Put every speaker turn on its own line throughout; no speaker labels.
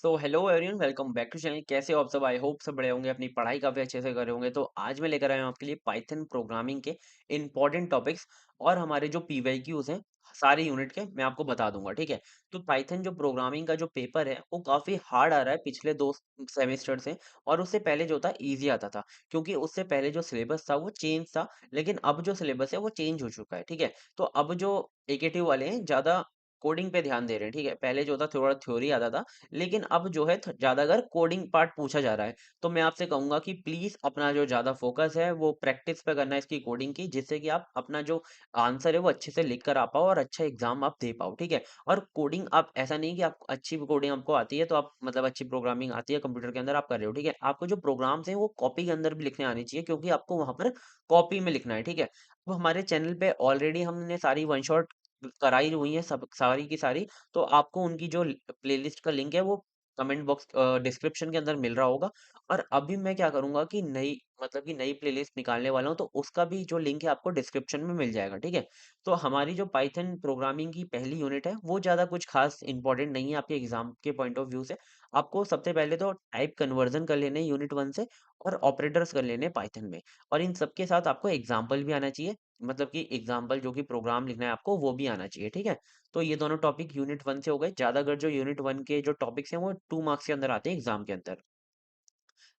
So hello everyone, welcome back to channel. कैसे हो आप सब? आई होप सब बड़े होंगे, अपनी पढ़ाई काफी अच्छे से कर रहे होंगे। तो आज मैं लेकर आया हूँ आपके लिए पाइथन प्रोग्रामिंग के इंपॉर्टेंट टॉपिक्स और हमारे जो पीवाईक्यूज हैं सारे यूनिट के मैं आपको बता दूंगा, ठीक है। तो पाइथन जो प्रोग्रामिंग का जो पेपर है वो काफी हार्ड आ रहा है पिछले 2 सेमेस्टर से। और उससे पहले जो था इजी आता था, क्योंकि उससे पहले जो सिलेबस था वो चेंज था। लेकिन अब जो सिलेबस है वो चेंज हो चुका है, ठीक है। तो अब जो एकेटिव वाले हैं ज्यादा कोडिंग पे ध्यान दे रहे हैं, ठीक है। पहले जो था थोड़ा थ्योरी आता था, लेकिन अब जो है ज़्यादातर कोडिंग पार्ट पूछा जा रहा है। तो मैं आपसे कहूँगा कि प्लीज़ अपना जो ज़्यादा फ़ोकस है वो प्रैक्टिस पे करना है इसकी कोडिंग की, जिससे कि आप अपना जो आंसर है वो अच्छे से लिख कर आ पाओ और अच्छा एग्ज़ाम आप दे पाओ, ठीक है। और कोडिंग आप ऐसा नहीं कि आप अच्छी कोडिंग आपको आती है तो आप मतलब अच्छी प्रोग्रामिंग आती है कंप्यूटर के अंदर आप कर रहे हो, ठीक है। आपको जो प्रोग्राम्स हैं वो कॉपी के अंदर भी लिखने आने चाहिए, क्योंकि आपको वहाँ पर कॉपी में लिखना है, ठीक है। अब हमारे चैनल पे ऑलरेडी हमने सारी वन शॉट कराई हुई है, सब सारी की सारी। तो आपको उनकी जो प्लेलिस्ट का लिंक है वो कमेंट बॉक्स डिस्क्रिप्शन के अंदर मिल रहा होगा। और अभी मैं क्या करूँगा कि नई मतलब कि नई प्लेलिस्ट निकालने वाला हूँ, तो उसका भी जो लिंक है आपको डिस्क्रिप्शन में मिल जाएगा, ठीक है। तो हमारी जो पाइथन प्रोग्रामिंग की पहली यूनिट है वो ज़्यादा कुछ खास इंपॉर्टेंट नहीं है आपके एग्जाम के पॉइंट ऑफ व्यू से। आपको सबसे पहले तो टाइप कन्वर्जन कर लेने यूनिट 1 से, और ऑपरेटर्स कर लेने पाइथन में। और इन सबके साथ आपको एग्जाम्पल भी आना चाहिए, मतलब कि एग्जाम्पल जो कि प्रोग्राम लिखना है आपको वो भी आना चाहिए, ठीक है। तो ये दोनों टॉपिक यूनिट 1 से हो गए। ज़्यादातर जो यूनिट 1 के जो टॉपिक्स हैं वो 2 मार्क्स के अंदर आते हैं एग्ज़ाम के अंदर।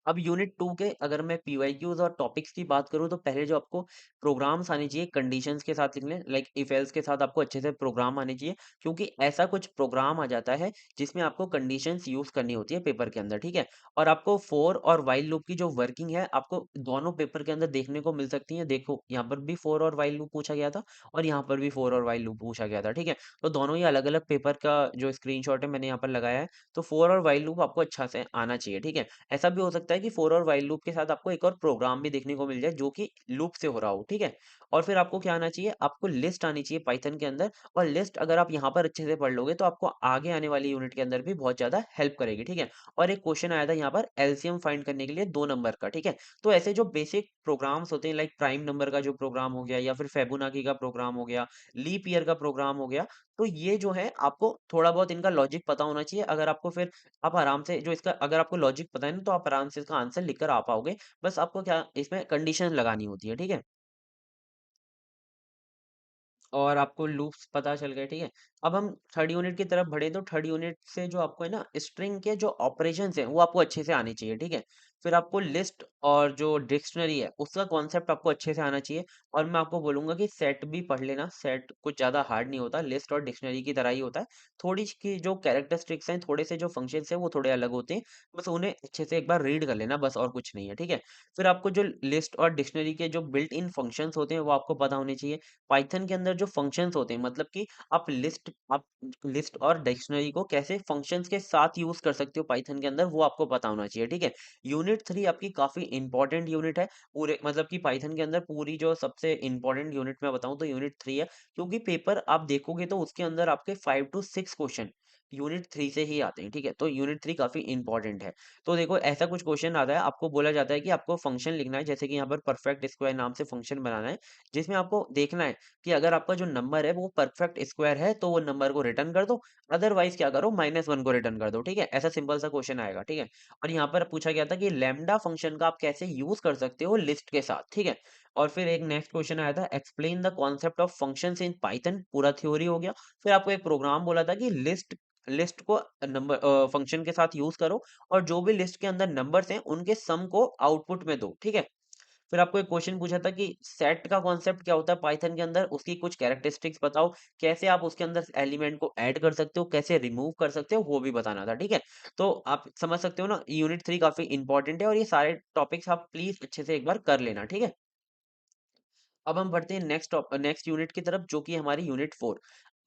अब यूनिट 2 के अगर मैं पीवाईक्यूज़ और टॉपिक्स की बात करूँ, तो पहले जो आपको प्रोग्राम्स आने चाहिए कंडीशंस के साथ लिखने, लाइक इफ एल्स के साथ आपको अच्छे से प्रोग्राम आने चाहिए। क्योंकि ऐसा कुछ प्रोग्राम आ जाता है जिसमें आपको कंडीशंस यूज़ करनी होती है पेपर के अंदर, ठीक है। और आपको फॉर और व्हाइल लूप की जो वर्किंग है आपको दोनों पेपर के अंदर देखने को मिल सकती है। देखो यहाँ पर भी फॉर और व्हाइल लूप पूछा गया था, और यहाँ पर भी फॉर और व्हाइल लूप पूछा गया था, ठीक है। तो दोनों ही अलग-अलग पेपर का जो स्क्रीनशॉट है मैंने यहाँ पर लगाया है। तो फॉर और व्हाइल लूप आपको अच्छा से आना चाहिए, ठीक है। ऐसा भी हो सकता है कि फॉर और व्हाइल लूप के साथ आपको एक और प्रोग्राम भी देखने को मिल जाए जो कि लूप से हो रहा हो, ठीक है। और फिर आपको क्या आना चाहिए, आपको लिस्ट आनी चाहिए पाइथन के अंदर। और लिस्ट अगर आप यहाँ पर अच्छे से पढ़ लोगे तो आपको आगे आने वाली यूनिट के अंदर भी बहुत ज्यादा हेल्प करेगी, ठीक है। और एक क्वेश्चन आया था यहाँ पर एलसीएम फाइंड करने के लिए 2 नंबर का, ठीक है। तो ऐसे जो बेसिक प्रोग्राम्स होते हैं, लाइक प्राइम नंबर का जो प्रोग्राम हो गया, या फिर फेबुनाकी का प्रोग्राम हो गया, लीप ईयर का प्रोग्राम हो गया। तो ये जो है आपको थोड़ा बहुत इनका लॉजिक पता होना चाहिए। अगर आपको फिर आप आराम से जो इसका अगर आपको लॉजिक पता है ना, तो आप आराम से इसका आंसर लिख कर आ पाओगे। बस आपको क्या इसमें कंडीशन लगानी होती है, ठीक है? और आपको लूप्स पता चल गए, ठीक है। अब हम थर्ड यूनिट की तरफ बढ़े, तो थर्ड यूनिट से जो आपको है ना स्ट्रिंग के जो ऑपरेशंस हैं वो आपको अच्छे से आने चाहिए, ठीक है। फिर आपको लिस्ट और जो डिक्शनरी है उसका कॉन्सेप्ट आपको अच्छे से आना चाहिए। और मैं आपको बोलूंगा कि सेट भी पढ़ लेना। सेट कुछ ज्यादा हार्ड नहीं होता, लिस्ट और डिक्शनरी की तरह ही होता है। थोड़ी की जो कैरेक्टरिस्टिक्स हैं, थोड़े से जो फंक्शंस हैं वो थोड़े अलग होते हैं। बस उन्हें अच्छे से एक बार रीड कर लेना, बस और कुछ नहीं है, ठीक है। फिर आपको जो लिस्ट और डिक्शनरी के जो बिल्ट इन फंक्शंस होते हैं वो आपको पता होने चाहिए। पाइथन के अंदर जो फंक्शंस होते हैं, मतलब कि आप लिस्ट और डिक्शनरी को कैसे फंक्शंस के साथ यूज कर सकते हो पाइथन के अंदर, वो आपको पता होना चाहिए, ठीक है। यूनिट 3 आपकी काफी इंपॉर्टेंट यूनिट है पूरे, मतलब कि पाइथन के अंदर पूरी जो सबसे इंपॉर्टेंट यूनिट मैं बताऊं तो यूनिट 3 है। क्योंकि पेपर आप देखोगे तो उसके अंदर आपके 5 to 6 क्वेश्चन यूनिट 3 से ही आते हैं, ठीक है। तो यूनिट 3 काफी इंपॉर्टेंट है। तो देखो ऐसा कुछ क्वेश्चन आता है, आपको बोला जाता है कि आपको फंक्शन लिखना है, जैसे कि यहाँ पर परफेक्ट स्क्वायर नाम से फंक्शन बनाना है, जिसमें आपको देखना है कि अगर आपका जो नंबर है वो परफेक्ट स्क्वायर है तो वो नंबर को रिटर्न कर दो। अदरवाइज क्या करो, -1 को रिटर्न कर दो, ठीक है। ऐसा सिंपल सा क्वेश्चन आएगा, ठीक है। और यहाँ पर पूछा गया था कि लैम्डा फंक्शन का आप कैसे यूज कर सकते हो लिस्ट के साथ, ठीक है। और फिर एक नेक्स्ट क्वेश्चन आया था, explain the concept of functions in Python, पूरा थ्योरी हो गया। फिर आपको एक प्रोग्राम बोला था कि लिस्ट लिस्ट को नंबर फंक्शन के साथ यूज करो, और जो भी लिस्ट के अंदर नंबर्स हैं उनके सम को आउटपुट में दो, ठीक है। फिर आपको एक क्वेश्चन पूछा था कि सेट का कॉन्सेप्ट क्या होता है पाइथन के अंदर, उसकी कुछ कैरेक्टरिस्टिक्स बताओ, कैसे आप उसके अंदर एलिमेंट को ऐड कर सकते हो, कैसे रिमूव कर सकते हो, वो भी बताना था, ठीक है। तो आप समझ सकते हो ना, यूनिट 3 काफी इंपॉर्टेंट है, और ये सारे टॉपिक्स आप प्लीज अच्छे से एक बार कर लेना, ठीक है। अब हम बढ़ते हैं नेक्स्ट यूनिट की तरफ, जो कि हमारी यूनिट 4।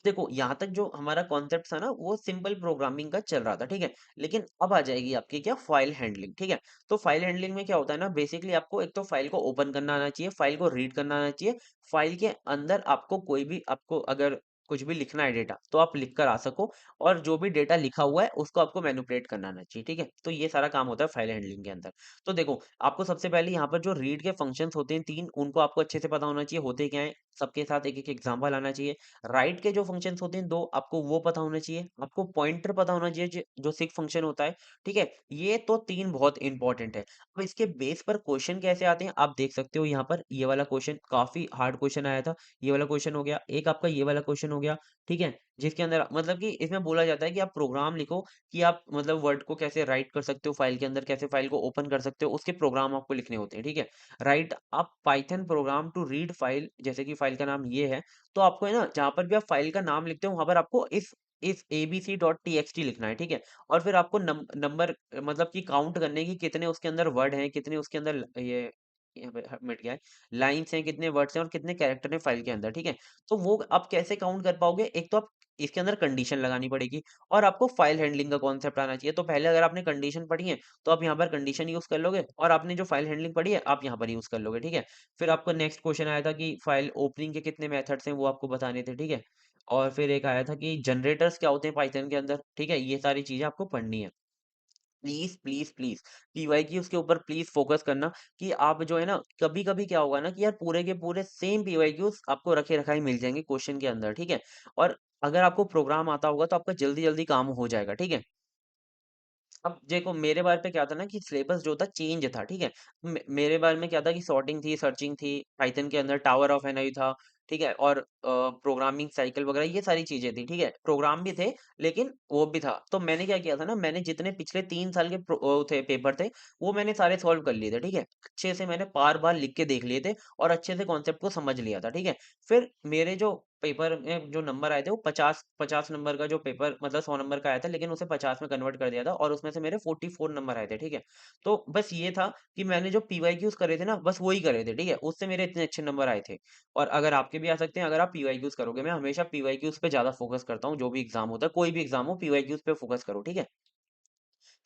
देखो यहाँ तक जो हमारा कॉन्सेप्ट था ना वो सिंपल प्रोग्रामिंग का चल रहा था, ठीक है। लेकिन अब आ जाएगी आपकी क्या, फाइल हैंडलिंग, ठीक है। तो फाइल हैंडलिंग में क्या होता है ना, बेसिकली आपको एक तो फाइल को ओपन करना आना चाहिए, फाइल को रीड करना आना चाहिए। फाइल के अंदर आपको कोई भी, आपको अगर कुछ भी लिखना है डेटा, तो आप लिख कर आ सको। और जो भी डेटा लिखा हुआ है उसको आपको मैनिपुलेट करना आना चाहिए, ठीक है। तो ये सारा काम होता है फाइल हैंडलिंग के अंदर। तो देखो आपको सबसे पहले यहाँ पर जो रीड के फंक्शंस होते हैं 3, उनको आपको अच्छे से पता होना चाहिए होते क्या हैं। सबके साथ एक-एक एग्ज़ाम्पल आना चाहिए। राइट के जो फंक्शंस होते हैं 2 आपको वो पता होना चाहिए। आपको पॉइंटर पता होना चाहिए जो सिक फंक्शन होता है, ठीक है? ये तो 3 बहुत इम्पोर्टेंट है। अब इसके बेस पर क्वेश्चन कैसे आते हैं आप देख सकते हो यहाँ पर ये वाला क्वेश्चन काफ़ी हार्ड क्वेश्चन आया था। ये वाला क्वेश्चन हो गया, एक आपका ये वाला क्वेश्चन हो गया, ठीक है? जिसके अंदर मतलब कि इसमें बोला जाता है कि आप प्रोग्राम लिखो कि आप मतलब वर्ड को कैसे राइट कर सकते हो फाइल के अंदर, कैसे फाइल को ओपन कर सकते हो, उसके प्रोग्राम आपको लिखने होते हैं, ठीक है? राइट आप Python program to read file जैसे कि फाइल का नाम ये है, तो आपको है ना जहाँ पर भी आप फाइल का नाम लिखते हो वहाँ पर आपको इस abc.txt लिखना है, ठीक है? और फिर आपको नंबर मतलब कि काउंट करने की कितने उसके अंदर वर्ड हैं, कितने उसके अंदर ये यहाँ पे मिट गया है, लाइन्स हैं, कितने वर्ड्स हैं और कितने कैरेक्टर हैं फाइल के अंदर, ठीक है? तो वो आप कैसे काउंट कर पाओगे? एक तो आप इसके अंदर कंडीशन लगानी पड़ेगी और आपको फाइल हैंडलिंग का कॉन्सेप्ट आना चाहिए। तो पहले अगर आपने कंडीशन पढ़ी है, तो आप यहाँ पर कंडीशन यूज़ कर लोगे और आपने जो फाइल हैंडलिंग पढ़ी है, आप यहाँ पर यूज़ कर लोगे, ठीक है? फिर आपको नेक्स्ट क्वेश्चन आया था कि फाइल ओपनिंग के कितने मेथड्स हैं, वो आपको बताने थे, ठीक है? और फिर एक आया था कि जनरेटर्स क्या होते हैं पाइथन के अंदर, ठीक है? ये सारी चीज़ें आपको पढ़नी है। प्लीज़, प्लीज़, प्लीज़ पीवाईक्यूज़ के ऊपर प्लीज़ फ़ोकस करना कि आप जो है ना कभी-कभी क्या होगा ना कि यार पूरे के पूरे सेम पीवाईक्यूज़ आपको रखे-रखाए मिल जाएँगे क्वेश्चन के अंदर, ठीक है? और अगर आपको प्रोग्राम आता होगा तो आपका जल्दी-जल्दी काम हो जाएगा, ठीक है? अब देखो मेरे बारे पे क्या था ना कि सिलेबस जो था चेंज था, ठीक है? मेरे बारे में क्या था कि सॉर्टिंग थी, सर्चिंग थी, पाइथन के अंदर टावर ऑफ एनआई था, ठीक है? और प्रोग्रामिंग साइकिल वगैरह ये सारी चीज़ें थी, ठीक है? प्रोग्राम भी थे, लेकिन वो भी था। तो मैंने क्या किया था ना मैंने जितने पिछले 3 साल के थे पेपर थे, वो मैंने सारे सॉल्व कर लिए थे, ठीक है? अच्छे से मैंने बार-बार लिख के देख लिए थे और अच्छे से कॉन्सेप्ट को समझ लिया था, ठीक है? फिर मेरे जो पेपर में जो नंबर आए थे वो 50 नंबर का जो पेपर मतलब 100 नंबर का आया था लेकिन उसे 50 में कन्वर्ट कर दिया था और उसमें से मेरे 44 नंबर आए थे, ठीक है? तो बस ये था कि मैंने जो पीवाईक्यूज़ करे थे ना बस वही करे थे, ठीक है? उससे मेरे इतने अच्छे नंबर आए थे और अगर आपके भी आ सकते हैं अगर आप पीवाईक्यूज़ करोगे। मैं हमेशा पीवाईक्यूज़ पे ज़्यादा फोकस करता हूँ, जो भी एग्ज़ाम होता है, कोई भी एग्ज़ाम हो पीवाईक्यूज़ पे फोकस करो, ठीक है?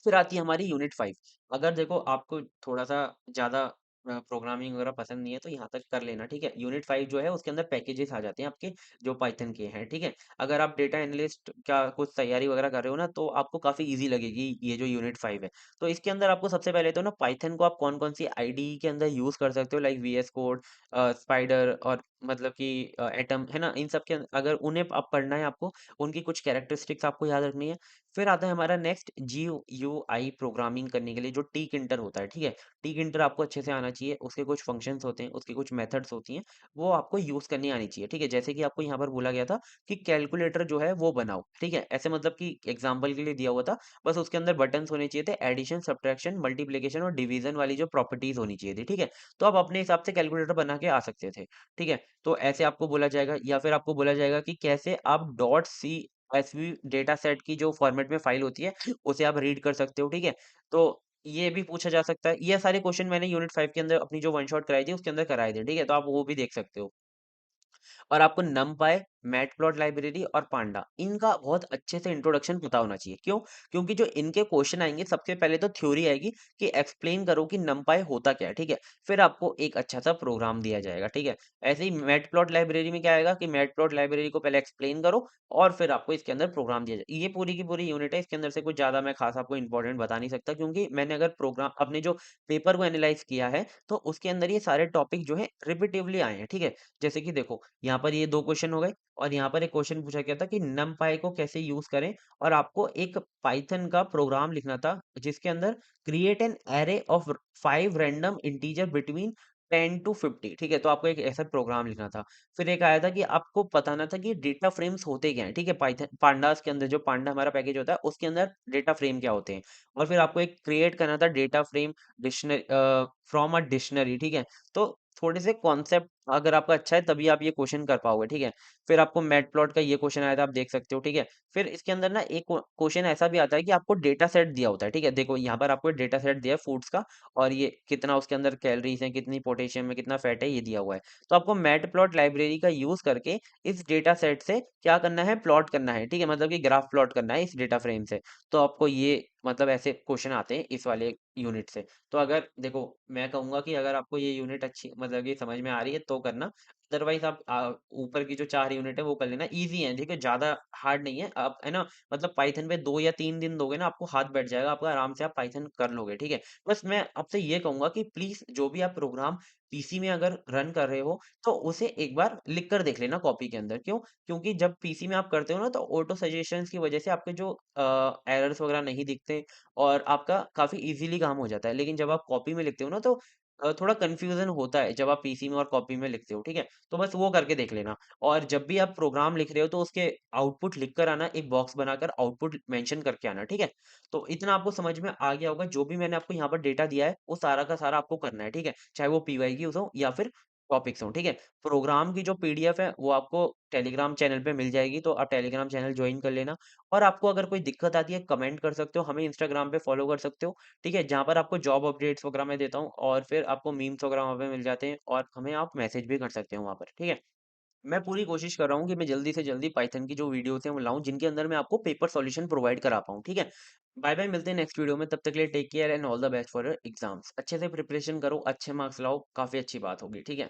फिर आती है हमारी यूनिट 5 अगर देखो आपको थोड़ा-सा ज़्यादा प्रोग्रामिंग वगैरह पसंद नहीं है तो यहाँ तक कर लेना, ठीक है? यूनिट 5 जो है उसके अंदर पैकेजेस आ जाते हैं आपके जो पाइथन के हैं, ठीक है? अगर आप डेटा एनालिस्ट का कुछ तैयारी वगैरह कर रहे हो ना तो आपको काफ़ी ईज़ी लगेगी ये जो यूनिट 5 है। तो इसके अंदर आपको सबसे पहले तो ना पाइथन को आप कौन-कौन सी आईडीई के अंदर यूज़ कर सकते हो लाइक वीएस कोड स्पाइडर और मतलब कि एटम है ना? इन सब के अगर उन्हें आप पढ़ना है आपको, उनकी कुछ कैरेक्टरिस्टिक्स आपको याद रखनी है। फिर आता है हमारा नेक्स्ट जीयूआई प्रोग्रामिंग करने के लिए जो टिक-इंटर होता है, ठीक है? टिक-इंटर आपको अच्छे से आना चाहिए, उसके कुछ फंक्शंस होते हैं, उसकी कुछ मेथड्स होती हैं, वो आपको यूज़ करनी आनी चाहिए, ठीक है? जैसे कि आपको यहाँ पर बोला गया था कि कैलकुलेटर जो है वो बनाओ, ठीक है? ऐसे मतलब कि एग्ज़ाम्पल के लिए दिया हुआ था, बस उसके अंदर बटन्स होने चाहिए थे, एडिशन, सब्ट्रैक्शन, मल्टीप्लिकेशन और डिवीज़न वाली जो प्रॉपर्टीज़ होनी चाहिए थी, ठीक है? तो आप अपने हिसाब से कैलकुलेटर बना के आ सकते थे, ठीक है? तो ऐसे आपको बोला जाएगा या फिर आपको बोला जाएगा कि कैसे आप dot C SV data set की जो फॉर्मेट में फाइल होती है, उसे आप रीड कर सकते हो, ठीक है? तो ये भी पूछा जा सकता है। ये सारे क्वेश्चन मैंने यूनिट 5 के अंदर अपनी जो वन शॉट कराई थी, उसके अंदर कराए थे, ठीक है? तो आप वो भी देख सकते हो। और आपको नमपाई, मैटप्लॉट लाइब्रेरी और पांडा इनका बहुत अच्छे से इंट्रोडक्शन पता होना चाहिए। क्यों? क्योंकि जो इनके क्वेश्चन आएँगे सबसे पहले तो थ्योरी आएगी कि एक्सप्लेन करो कि नमपाई होता क्या है, ठीक है? फिर आपको एक अच्छा-सा प्रोग्राम दिया जाएगा, ठीक है? ऐसे ही मैटप्लॉट लाइब्रेरी में क्या आएगा कि मैटप्लॉट लाइब्रेरी को पहले एक्सप्लेन करो और फिर आपको इसके अंदर प्रोग्राम दिया जाए। ये पूरी की पूरी यूनिट है, इसके अंदर से कुछ ज़्यादा मैं खास आपको इम्पोर्टेंट बता नहीं सकता क्योंकि मैंने अगर प्रोग्राम अपने जो पेपर को एनालाइज़ किया है, तो उसके अंदर ये सारे टॉपिक जो हैं रिपिटिवली आए हैं, ठीक है? जैसे कि देखो यहाँ पर ये 2 क्वेश्चन हो गए और यहाँ पर एक क्वेश्चन पूछा गया था कि नमपाई को कैसे यूज़ करें और आपको एक पाइथन का प्रोग्राम लिखना था जिसके अंदर create an array of 5 random integer between 10 to 50 ठीक है? तो आपको एक ऐसा प्रोग्राम लिखना था। फिर एक आया था कि आपको बताना था कि डेटा फ्रेम्स होते क्या हैं, ठीक है? पाइथन पांडास के अंदर जो पांडा हमारा पैकेज होता है उसके अंदर डेटा फ्रेम क्या होते हैं? और फिर आपको एक क्रिएट करना था data frame from a dictionary ठीक है? तो थोड़े से कॉन्सेप्ट अगर आपका अच्छा है तभी आप ये क्वेश्चन कर पाओगे, ठीक है? फिर आपको मैटप्लॉट का ये क्वेश्चन आया था आप देख सकते हो, ठीक है? फिर इसके अंदर ना एक क्वेश्चन ऐसा भी आता है कि आपको डेटा सेट दिया होता है, ठीक है? देखो यहाँ पर आपको डेटा सेट दिया है फूड्स का और ये कितना उसके अंदर कैलोरीज़ हैं, कितनी पोटेशियम है, कितना फैट है, ये दिया हुआ है। तो आपको मैटप्लॉट लाइब्रेरी का यूज़ करके इस डेटा सेट से क्या करना है, प्लॉट करना है, ठीक है? मतलब कि ग्राफ प्लॉट करना है इस डेटा फ्रेम से। तो आपको ये मतलब ऐसे क्वेश्चन आते हैं इस वाले यूनिट से। तो अगर देखो मैं कहूँगा कि अगर आपको ये यूनिट अच्छी मतलब कि समझ में आ रही है तो करना। अदरवाइज़ आप ऊपर की जो 4 यूनिट है वो कर लेना। ईज़ी है, ठीक है? ज़्यादा हार्ड नहीं है। आप है ना मतलब पाइथन पे 2 या 3 दिन दोगे ना आपको हाथ बैठ जाएगा आपका, आराम से आप पाइथन कर लोगे, ठीक है? बस मैं आपसे ये कहूँगा कि प्लीज़ जो भी आप प्रोग्राम पीसी में अगर रन कर रहे हो, तो उसे एक बार लिख कर देख लेना कॉपी के अंदर। क्यों? क्योंकि जब पीसी में आप करते हो ना तो ऑटो सजेशंस की वजह से आपके जो एरर्स वगैरह नहीं दिखते और आपका काफ़ी ईज़िली काम हो जाता है। लेकिन जब आप कॉपी में लिखते हो ना तो थोड़ा कन्फ्यूज़न होता है जब आप पीसी में और कॉपी में लिखते हो, ठीक है? तो बस वो करके देख लेना। और जब भी आप प्रोग्राम लिख रहे हो तो उसके आउटपुट लिख कर आना, एक बॉक्स बनाकर आउटपुट मेंशन करके आना, ठीक है? तो इतना आपको समझ में आ गया होगा, जो भी मैंने आपको यहाँ पर डेटा दिया है, वो सारा का सारा आपको करना है, ठीक है? चाहे वो पीवाईक्यूज़ हो या फिर टॉपिक्स हों, ठीक है? प्रोग्राम की जो पीडीएफ है, वो आपको टेलीग्राम चैनल पे मिल जाएगी, तो आप टेलीग्राम चैनल जॉइन कर लेना। और आपको अगर कोई दिक्कत आती है, कमेंट कर सकते हो, हमें इंस्टाग्राम पे फॉलो कर सकते हो, ठीक है? जहाँ पर आपको जॉब अपडेट्स वगैरह मैं देता हूँ और फिर आपको मीम्स वगैरह वहाँ पे मिल जाते हैं और हमें आप मैसेज भी कर सकते हो वहाँ पर, ठीक है? मैं पूरी कोशिश कर रहा हूँ कि मैं जल्दी से जल्दी पाइथन की जो वीडियोज़ हैं वो लाऊँ, जिनके अंदर मैं आपको पेपर सॉल्यूशन प्रोवाइड करा पाऊँ, ठीक है? बाय-बाय, मिलते हैं नेक्स्ट वीडियो में, तब तक के लिए take care and all the best for your exams. अच्छे से प्रिपरेशन करो, अच्छे मार्क्स लाओ, काफ़ी अच्छी बात होगी, ठीक है?